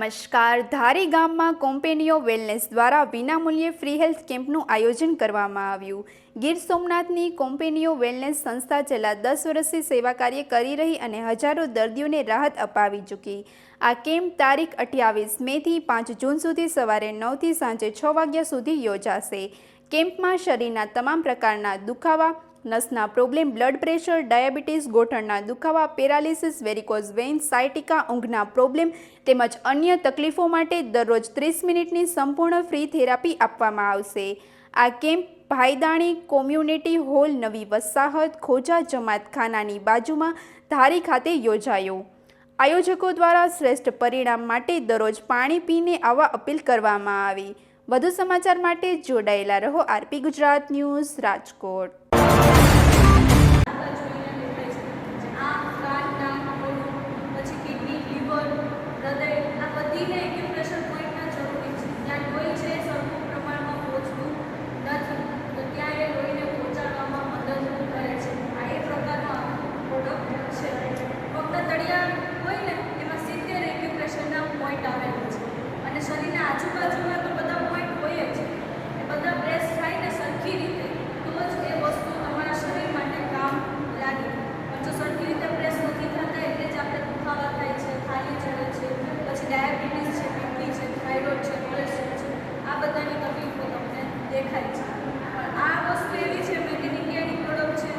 નમસ્કાર. ધારી ગામમાં કોમ્પેનિયો વેલનેસ દ્વારા વિનામૂલ્યે ફ્રી હેલ્થ કેમ્પનું આયોજન કરવામાં આવ્યું. ગીર સોમનાથની કોમ્પેનિયો વેલનેસ સંસ્થા છેલ્લા 10 વર્ષથી સેવા કાર્ય કરી રહી અને હજારો દર્દીઓને રાહત અપાવી ચૂકી. આ કેમ્પ તારીખ 28 મેથી 5 જૂન સુધી સવારે 9 થી સાંજે 6 વાગ્યા સુધી યોજાશે. કેમ્પમાં શરીરના તમામ પ્રકારના દુખાવા, નસના પ્રોબ્લેમ, બ્લડ પ્રેશર, ડાયાબિટીસ, ગોઠણના દુખાવા, પેરાલિસિસ, વેરિકોઝ વેઇન્સ, સાયટિકા, ઊંઘના પ્રોબ્લેમ તેમજ અન્ય તકલીફો માટે દરરોજ 30 મિનિટની સંપૂર્ણ ફ્રી થેરાપી આપવામાં આવશે. આ કેમ્પ ભાઈદાણી કોમ્યુનિટી હોલ, નવી વસાહત, ખોજા જમાતખાનાની બાજુમાં ધારી ખાતે યોજાયો. આયોજકો દ્વારા શ્રેષ્ઠ પરિણામ માટે દરરોજ પાણી પીને આવવા અપીલ કરવામાં આવી. વધુ સમાચાર માટે જોડાયેલા રહો. RP Gujarat news, Rajkot. શરીરના આજુબાજુમાં તો બધા પોઈન્ટ હોય જ, એ બધા પ્રેસ થાય ને સરખી રીતે તો જ એ વસ્તુ તમારા શરીર માટે કામ લાગે. પણ જો સરખી રીતે પ્રેસ નથી થતા એટલે જ આપણે દુખાવા થાય છે, થાળી ચડે છે, પછી ડાયાબિટીસ છે, બીપી છે, થાઇરોઇડ છે, કોલેસ્ટ્રોલ છે, આ બધાની તકલીફો તમને દેખાય છે. પણ આ વસ્તુ એવી છે મેડ ઇન ઇન્ડિયાની પ્રોડક્ટ છે.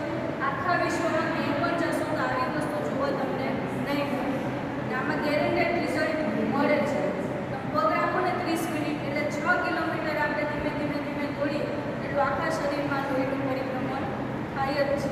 આખા વિશ્વમાં ક્યાંય પણ જશો તો આવી વસ્તુ જોવા તમને નહીં મળે. આમાં ગેરંટેડ રિઝલ્ટ મળે છે. પગ રાખો ને 30 મિનિટ એટલે 6 કિલોમીટર આપણે ધીમે ધીમે દોડીએ એટલું આખા શરીરમાં લોહીનું પરિભ્રમણ થાય જ છે.